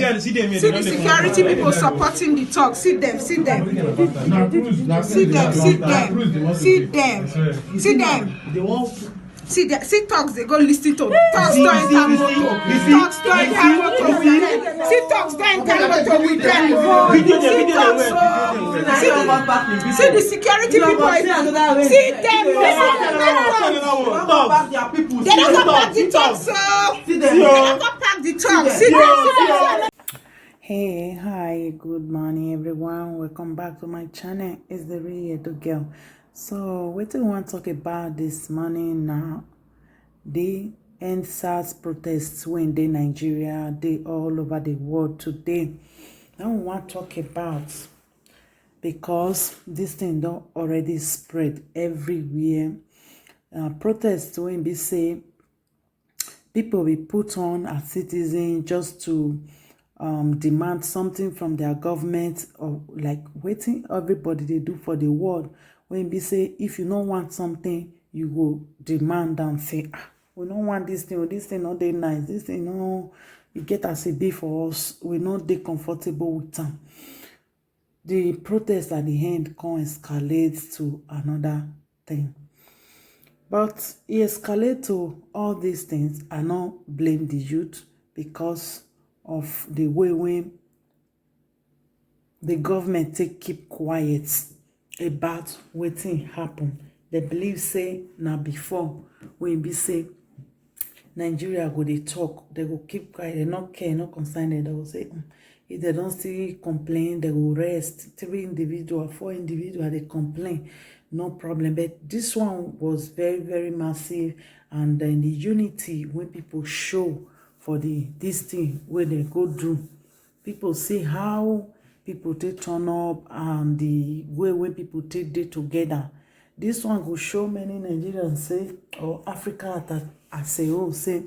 See the security people supporting the talk. See them. See them. See talks, they go listen to talks to enter motor. Talks to enter motor with them. See talks to enter motor with them. See the security people. See them. They don't go back the talks. They don't go back the talks. See them. Hey, hi, good morning everyone. Welcome back to my channel. It's the real girl. So what we want to talk about this morning now, the end SARS protests when they Nigeria, they all over the world today. Now we want to talk about, because this thing don't already spread everywhere. Protests when we say people will put on as citizens just to demand something from their government, or like waiting everybody they do for the world. When we say if you don't want something, you go demand and say, we don't want this thing, or this thing not they nice, this thing no, you get as a be for us, we not they comfortable with them. The protest at the end can escalate to another thing. But it escalates to all these things. I not blame the youth because of the way when the government keep quiet about wetin happen. They believe say now before when we say Nigeria go they talk, they go keep quiet, they not care, not concerned. They will say if they don't see complain, they will rest. 3 individuals, 4 individuals, they complain, no problem. But this one was very, very massive, and then the unity when people show for this thing where they go do, people see how people take turn up and the way when people take day together. This one will show many Nigerians say, or Africa that I say, oh, say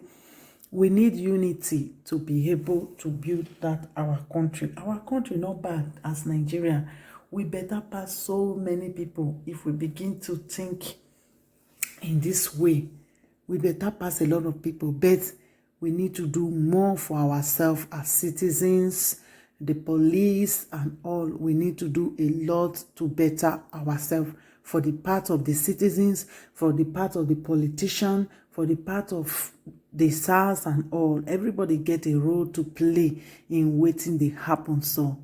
we need unity to be able to build that our country. Our country not bad as Nigeria. We better pass so many people if we begin to think in this way. We better pass a lot of people, but we need to do more for ourselves as citizens, the police and all. We need to do a lot to better ourselves, for the part of the citizens, for the part of the politician, for the part of the SARS and all. Everybody get a role to play in waiting they happen. So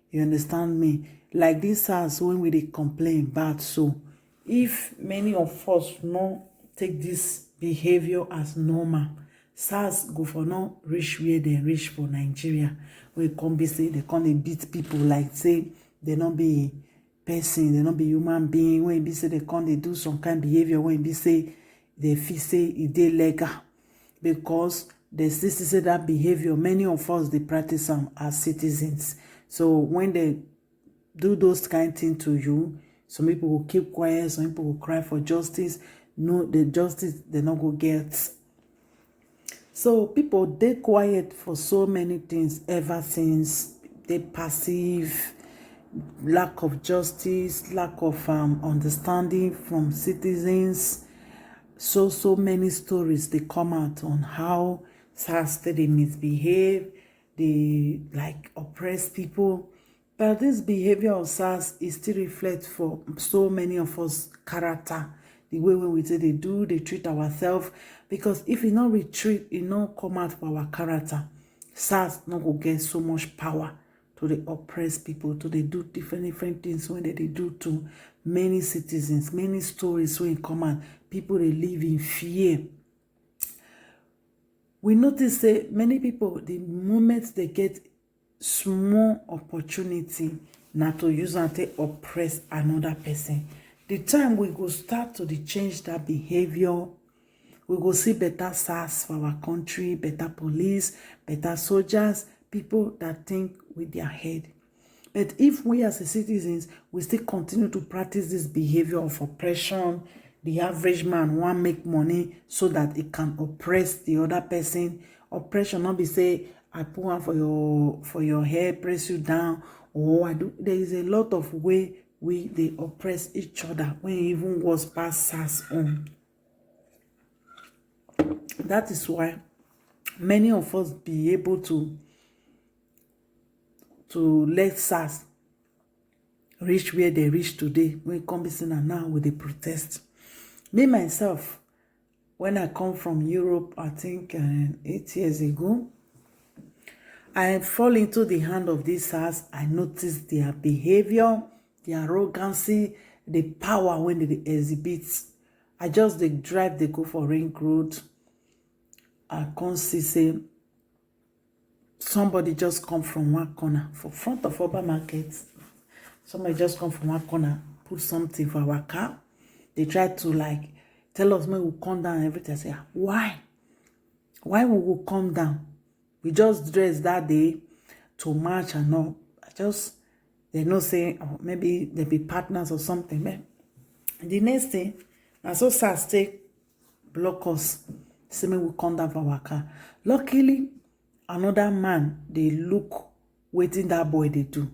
you understand me? Like this SARS when we dey complain bad. So if many of us not take this behavior as normal, SARS go for not reach where they reach for Nigeria. We come be say they can't beat people like say they not be person, they not be human being. When be say they can't they do some kind of behavior, when be say they feel say it they legal, because they still say that behavior. Many of us they practice them as citizens. So when they do those kind of things to you, some people will keep quiet, some people will cry for justice. No, the justice they not go get. So people they quiet for so many things ever since. They passive, lack of justice, lack of understanding from citizens. So many stories they come out on how SARS they misbehave, they like oppress people. But this behavior of SARS is still reflect for so many of us character. The way when we say they do, they treat ourselves. Because if you not retreat, you not come out for our character, SARS not go get so much power to the oppress people, to they do different things when they do to many citizens, many stories when come out. People they live in fear. We notice that many people, the moment they get small opportunity not to use and to oppress another person, the time we go start to change that behavior, we go see better SARS for our country, better police, better soldiers, people that think with their head. But if we as citizens, we still continue to practice this behavior of oppression, the average man want make money so that it can oppress the other person. Oppression not be say, I put one for your hair, press you down, or I do. There is a lot of way they oppress each other when even was past SARS on. That is why many of us be able to to let SARS reach where they reach today. We come be saying now with the protest. Me myself, when I come from Europe, I think 8 years ago, I fall into the hand of these SARS. I noticed their behavior, their arrogancy, the power when they exhibit. I just they drive, they go for ring road. I can't see say somebody just come from one corner for front of Oba Market. Somebody just come from one corner, put something for our car. They try to like tell us when we come down and everything. I say, why? Why will we come down? We just dressed that day to march and all. They know say, oh, maybe they be partners or something. Man. The next thing, I saw SARS take block us. Say me we come down for our car. Luckily, another man, they look waiting that boy they do.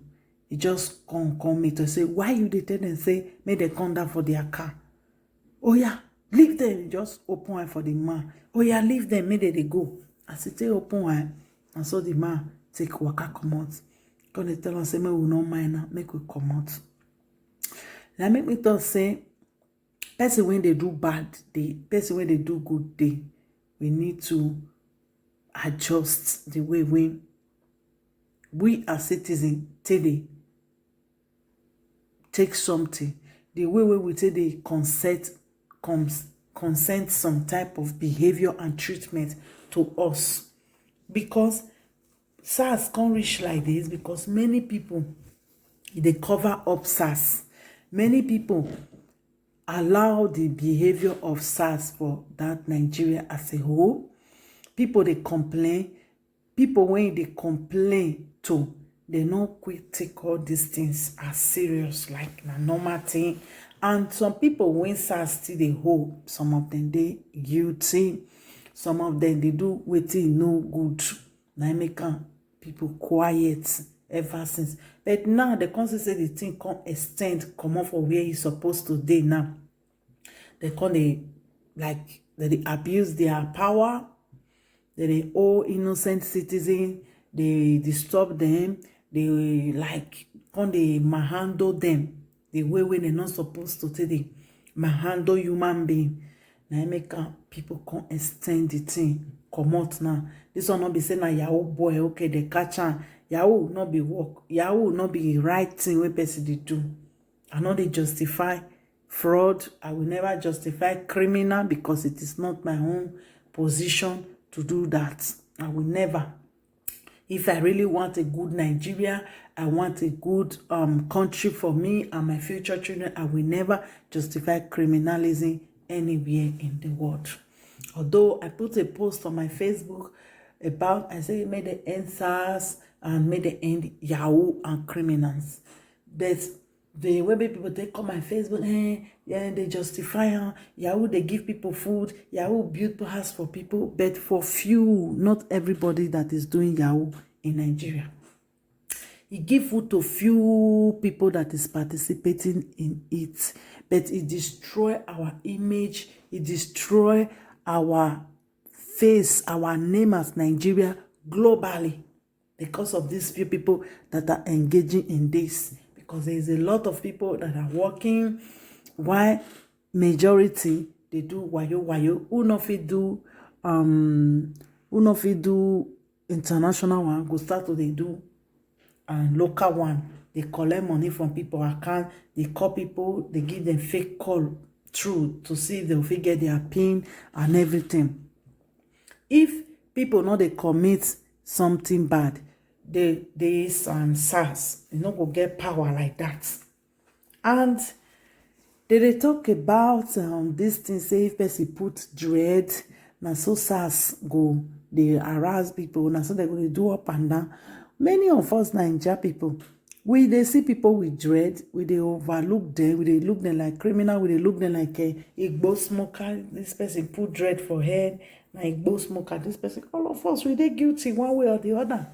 He just come me to say, why you dey tell them say, may they come down for their car? Oh yeah, leave them. Just open eye for the man. Oh yeah, leave them, may they go. As he take open eye, and so the man take waka come out. Come they tell us say, may we no mind now, make we come out. Now make me thought say, person when they do bad day, person when they do good day, we need to adjust the way we as citizens today take something, the way we take the consent some type of behavior and treatment to us. Because SARS can't reach like this because many people, they cover up SARS. Many people allow the behavior of SARS for that Nigeria as a whole. People, they complain. People, when they complain to, they not quick take all these things as serious, like a normal thing. And some people, when SARS still they hold, some of them they guilty, some of them they do waiting no good. Now make people quiet ever since. But now the council say the thing can't extend, come off of where he's supposed to be now. They can't they abuse their power. They all innocent citizens, they disturb them, they like when they manhandle them the way when they're not supposed to today. Manhandle human being. Now make people can't extend the thing. Come out now. This one not be saying na Yahoo boy, okay, they catch on. Yahoo not be work. Yahoo not be right thing when person they do. I know they justify fraud. I will never justify criminal because it is not my own position to do that. I will never. If I really want a good Nigeria, I want a good country for me and my future children, I will never justify criminalism anywhere in the world. Although I put a post on my Facebook about, I say, may the end SARS and may the end Yahoo and criminals. But the way people take on my Facebook, yeah, they justify Yahoo, they give people food, Yahoo build house for people, but for few, not everybody that is doing Yahoo in Nigeria. He give food to few people that is participating in it, but it destroy our image, it destroy our face, our name as Nigeria globally because of these few people that are engaging in this. Because there is a lot of people that are working, while majority they do wayo. Who no fit do international one, go start to they do local one. They collect money from people account, they call people, they give them fake call through to see if they'll get their PIN and everything. If people know they commit something bad, they SARS, you know, go get power like that. And they talk about this thing, say if person put dread, now so SARS go, they harass people, now so they go do up and down. Many of us Nigeria people, we they see people with dread, we they overlook them, we they look them like criminal, we they look them like a Igbo smoker. This person put dread for head, like Igbo smoker. This person, all of us, we they guilty one way or the other.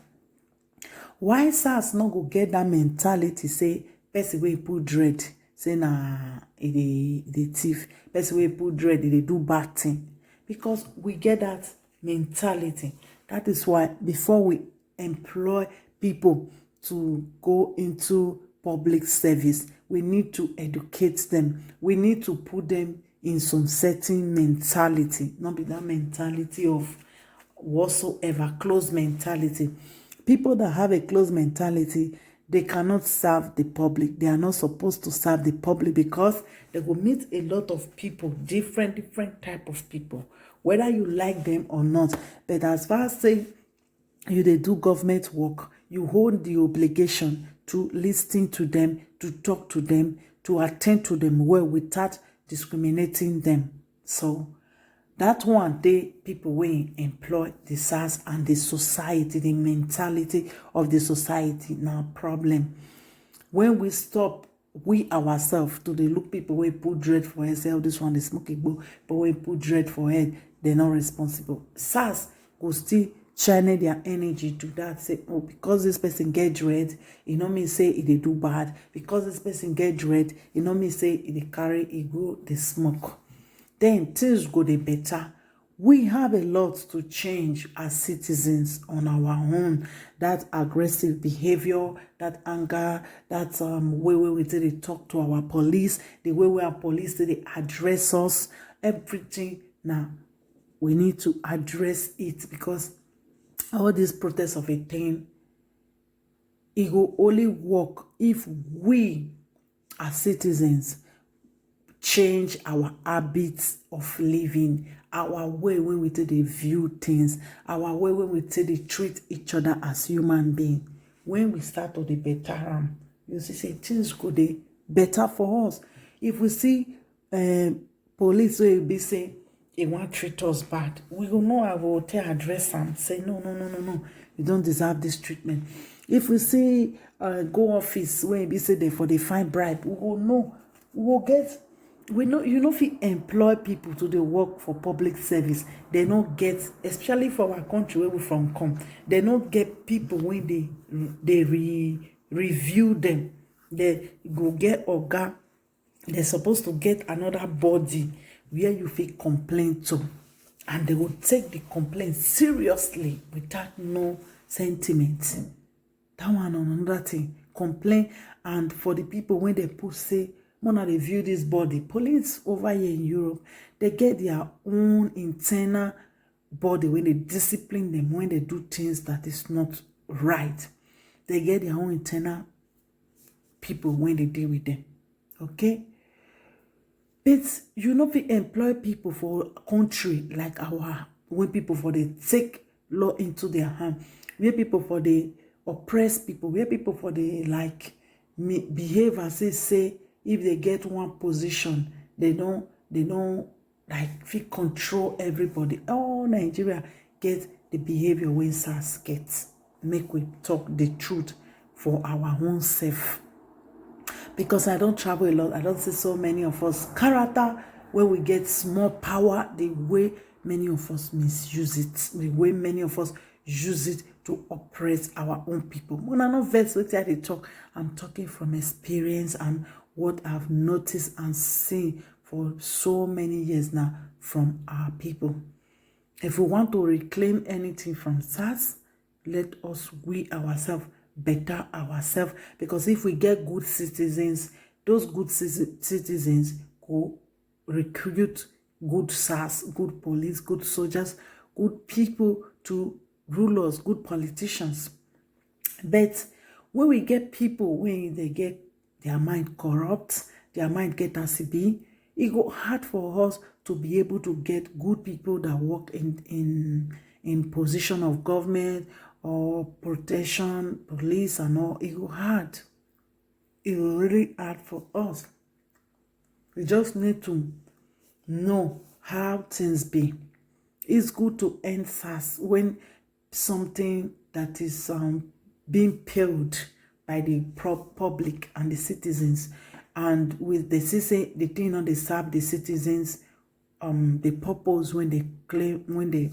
Why SARS not go get that mentality? Say person wey put dread, say nah, the thief. Person wey put dread, they do bad thing. Because we get that mentality. That is why before we employ people to go into public service. We need to educate them. We need to put them in some certain mentality, not be that mentality of whatsoever, closed mentality. People that have a closed mentality, they cannot serve the public. They are not supposed to serve the public because they will meet a lot of people, different type of people, whether you like them or not. But as far as say you they do government work, you hold the obligation to listen to them, to talk to them, to attend to them well without discriminating them. So that one day people will employ the SARS and the society, the mentality of the society. Now problem. When we stop, we ourselves to the look people we put dread for head, say, oh, this one is smoking book, but we put dread for head, they're not responsible. SARS will still channel their energy to that, say, oh, because this person get dread, you know me say they do bad. Because this person get dread, you know me say they carry ego, they smoke. Then things go the better. We have a lot to change as citizens on our own. That aggressive behavior, that anger, that way we they talk to our police, the way our police they address us, everything. Now we need to address it because all these protests of a thing, it will only work if we as citizens change our habits of living, our way when we take they view things, our way when we take they treat each other as human beings. When we start to the better, you see, say things go dey better for us. If we see police will be say they want treat us bad, we will know I will tell address them, say no, you don't deserve this treatment. If we see go office where be say they for they find bribe, we will know, we will get. We know, you know, if you employ people to the work for public service, they don't get, especially for our country where we from come, they don't get people when they review them. They go get organ. They're supposed to get another body where you feel complain to, and they will take the complaint seriously without no sentiment. That one on another thing, complain, and for the people when they put say, Mona they view this body. Police over here in Europe, they get their own internal body when they discipline them, when they do things that is not right. They get their own internal people when they deal with them. Okay? But you know, we employ people for a country like our, when people for they take law into their hand, where people for they oppress people, where people for they like behave as they say. If they get one position, they don't like feel control everybody. All Nigeria get the behavior when SARS gets. Make we talk the truth for our own self. Because I don't travel a lot, I don't see so many of us character where we get small power, the way many of us misuse it, the way many of us use it to oppress our own people. When I know vex what I talk, I'm talking from experience and what I've noticed and seen for so many years now from our people. If we want to reclaim anything from SARS, let us we ourselves better ourselves, because if we get good citizens, those good citizens go recruit good SARS, good police, good soldiers, good people to rule us, good politicians. But when we get people, when they get their mind corrupt, their mind get as it be, it go hard for us to be able to get good people that work in position of government or protection, police and all. It go hard. It will really hard for us. We just need to know how things be. It's good to end SARS when something that is being paid by the public and the citizens, and with the say the thing on they serve the citizens the purpose when they claim, when they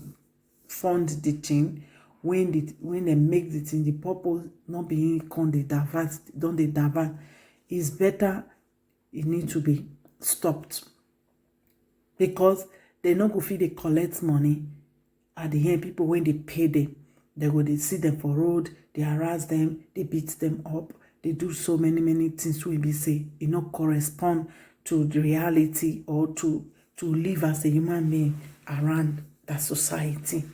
fund the thing, when they make the thing, the purpose not being con they divert, don't they divert, is better. It need to be stopped, because they not go feel they collect money at the end. People when they pay them, They go, they see them for road, they harass them, they beat them up, they do so many things wey be say e no correspond to the reality or to live as a human being around that society.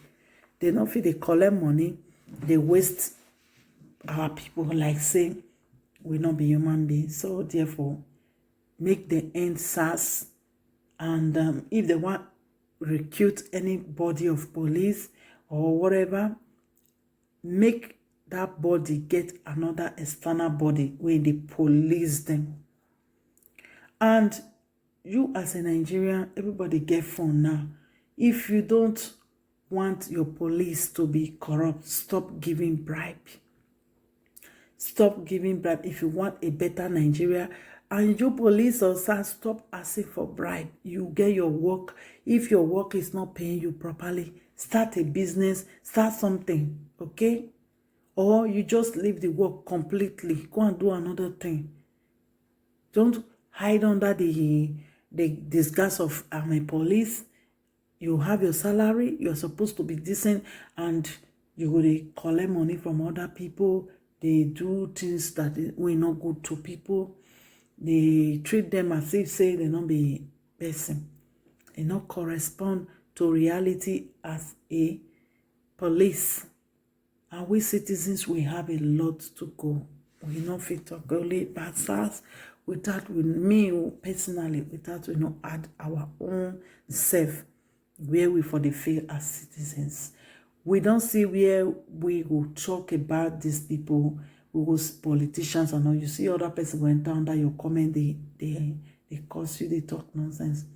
They no fit dey collect money, they waste our people like say we not be human beings. So therefore, make the end SARS, and if they want recruit any body of police or whatever, make that body get another external body where they police them. And you as a Nigerian, everybody get phone now. If you don't want your police to be corrupt, stop giving bribe. Stop giving bribe. If you want a better Nigeria, and you police or SARS, stop asking for bribe. You get your work. If your work is not paying you properly, start a business, start something, okay? Or you just leave the work completely. Go and do another thing. Don't hide under the disguise of I'm a police. You have your salary. You're supposed to be decent, and you will collect money from other people. They do things that were not good to people. They treat them as if say they not be person. They not correspond to reality as a police. And we citizens, we have a lot to go. We not fit to go late but SARS without with me personally, without add our own self where we for the fail as citizens. We don't see where we will talk about these people, we will politicians and all. You see other person going down that your comment, they cause you, they talk nonsense.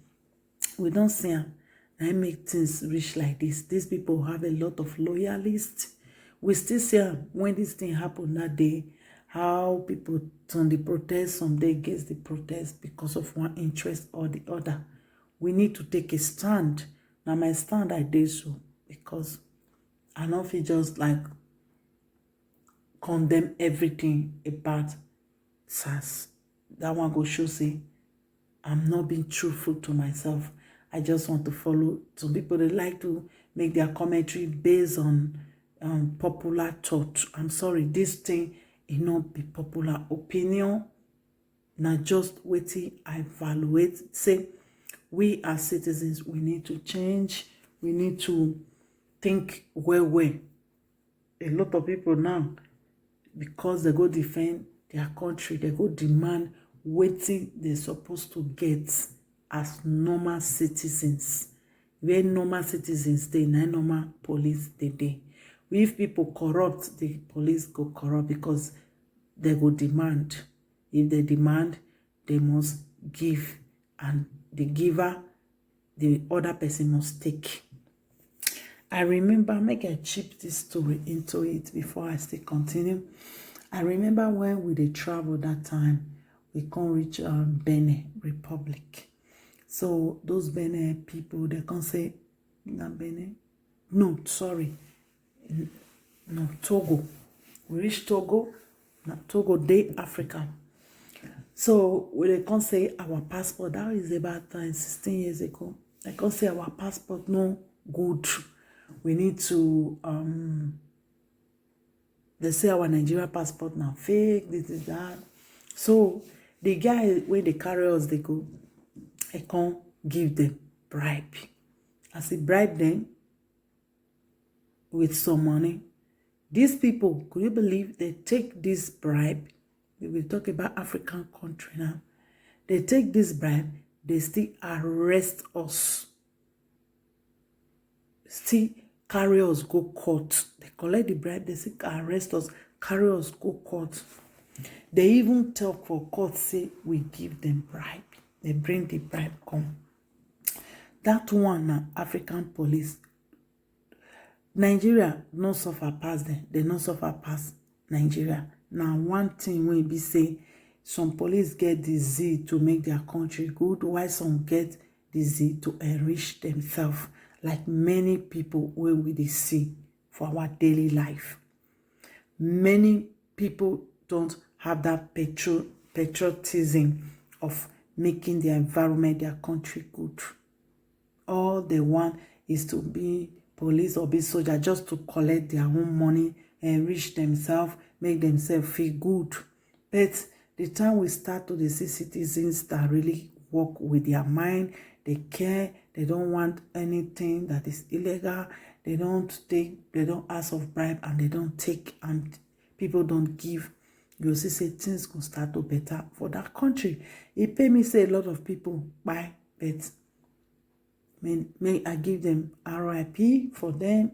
We don't see them. I make things reach like this. These people have a lot of loyalists. We still see when this thing happened that day, how people turn the protest, some day against the protest because of one interest or the other. We need to take a stand. Now my stand I did so because I don't feel just like condemn everything about SARS. That one go show say I'm not being truthful to myself. I just want to follow. Some people, they like to make their commentary based on popular thought. I'm sorry, this thing it not be popular opinion. Now just waiting, I evaluate. Say we as citizens, we need to change. We need to think well. A lot of people now, because they go defend their country, they go demand waiting they're supposed to get as normal citizens. Where normal citizens they normal police they. If people corrupt, the police go corrupt because they go demand. If they demand, they must give, and the giver, the other person must take. I remember, make I chip this story into it before I still continue. I remember when we did travel that time, we can't reach Benin Republic. So those Benin people, they can't say, not Benin. No, sorry. No, Togo. We reached Togo. Not Togo, they Africa. So they can't say our passport. That is about 16 years ago. They can't say our passport no good. We need to they say our Nigeria passport now fake, this is that. So the guy when they carry us, they go, I can't give them bribe. As he bribe them with some money. These people, could you believe they take this bribe? We will talk about African country now. They take this bribe, they still arrest us. Still carry us, go court. They collect the bribe, they still arrest us, carry us, go court. They even talk for court, say we give them bribe. They bring the bribe, come. That one now, African police. Nigeria no suffer pass them. They no suffer pass Nigeria. Now one thing when be say some police get the zeal to make their country good, while some get the zeal to enrich themselves, like many people when we see for our daily life. Many people don't have that patriotism of making their environment, their country good. All they want is to be police or be soldier just to collect their own money, enrich themselves, make themselves feel good. But the time we start to see citizens that really work with their mind, they care, they don't want anything that is illegal, they don't ask of bribe, and they don't take, and people don't give, you see say things go start to better for that country. It pay me say a lot of people buy, but may I give them RIP for them.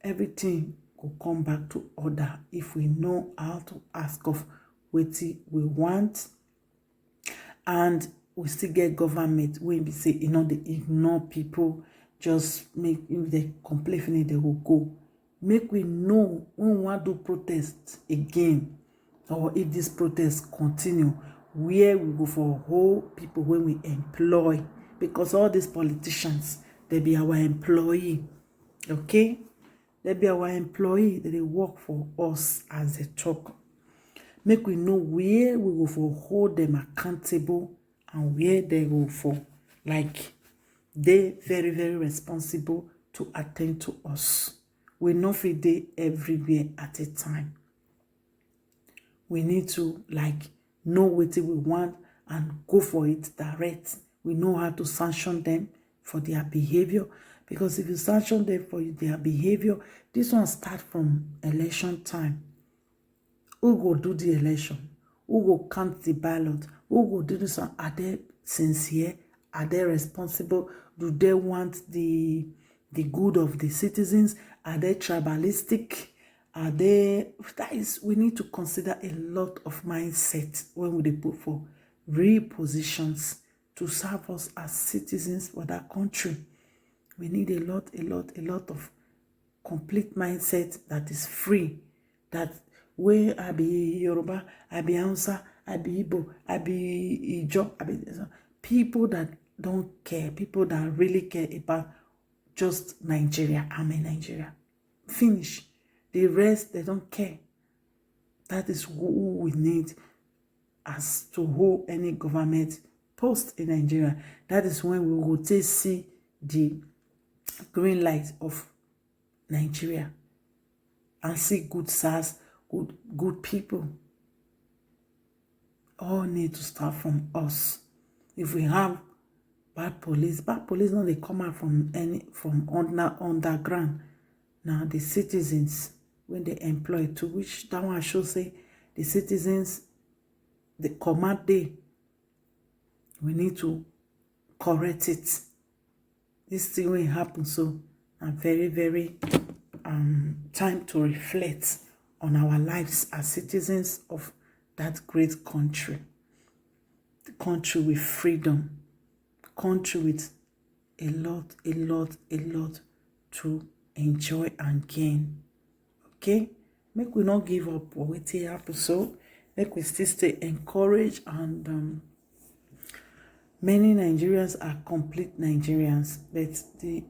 Everything will come back to order if we know how to ask of what we want, and we still get government when we say they ignore people, just make, if they complain finish they will go. Make we know when we want to protest again, or if this protest continue, where we go for whole people when we employ, because all these politicians, they be our employee, okay? They be our employee, they work for us as a talk. Make we know where we go for hold them accountable, and where they go for, like, they very, very responsible to attend to us. We know fit dey everywhere at a time. We need to, like, know what we want and go for it direct. We know how to sanction them for their behavior, because if you sanction them for their behavior, this one start from election time. Who go do the election? Who go count the ballot? Who go do this one? Are they sincere? Are they responsible? Do they want the good of the citizens? Are they tribalistic? Are they... That is, we need to consider a lot of mindset when we put for real positions to serve us as citizens for that country. We need a lot of complete mindset that is free. That where I be Yoruba, I be Hausa, I be Igbo, I be Ijo, I be people that don't care, people that really care about just Nigeria. I'm in Nigeria. Finish. The rest, they don't care. That is who we need as to hold any government post in Nigeria. That is when we will take see the green light of Nigeria and see good SARS, good people. All need to start from us. If we have bad police no they come out from underground. Now the citizens, when they employ, to which that one should say the citizens, the command day, we need to correct it. This thing will happen, so I'm very, very time to reflect on our lives as citizens of that great country. The country with freedom, country with a lot to enjoy and gain. Okay, make we not give up or wait till happen. So make we still stay encouraged, and many Nigerians are complete Nigerians, but the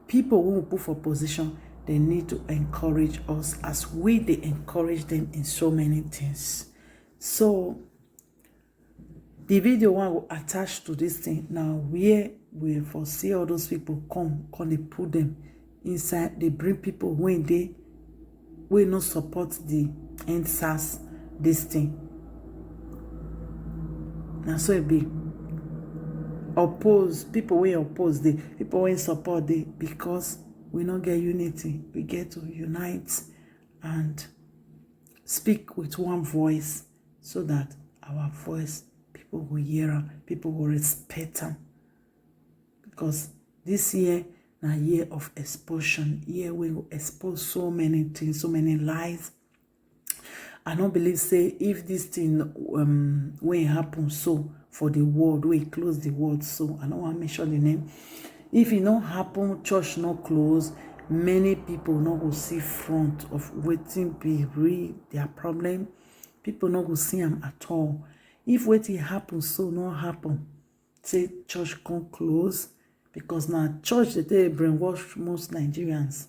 people who put for position, they need to encourage us as they encourage them in so many things. So the video one will attach to this thing now, where we foresee all those people come they put them inside. They bring people when they will not support the end SARS this thing. Now so it be oppose people, we oppose the people when support the, because we not get unity. We get to unite and speak with one voice, so that our voice, people will hear them, people will respect them. Because this year, a year of exposure, year we will expose so many things, so many lies. I don't believe, say, if this thing will happen so for the world, we close the world, so I don't want to mention the name. If it not happen, church not close, many people not go see front of waiting be real their problem. People not go see them at all. If waiting happen, so not happen, say church can't close, because now church they brainwash most Nigerians.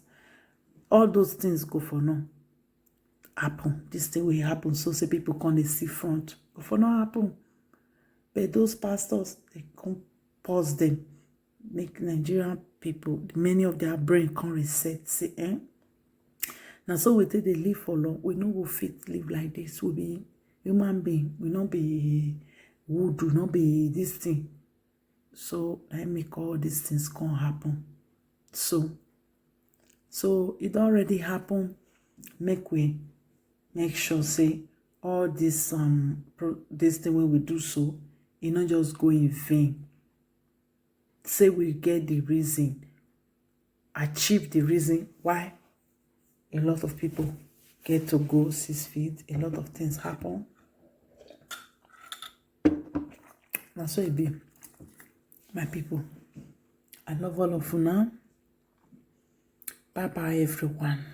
All those things go for no happen. This thing will happen, so say people can't see front. Go for no happen. But those pastors, they can't pause them. make Nigerian people, many of their brain can reset, say, now so we take dey live for long, we no go fit live like this. We be human being, we not be wood, we not be this thing. So I make all these things can happen. So it already happened. Make sure say all this this thing when we do so, it not just go in vain. Say we get the reason, achieve the reason why a lot of people get to go 6 feet. A lot of things happen. Now so it be, my people. I love all of you now. Bye bye everyone.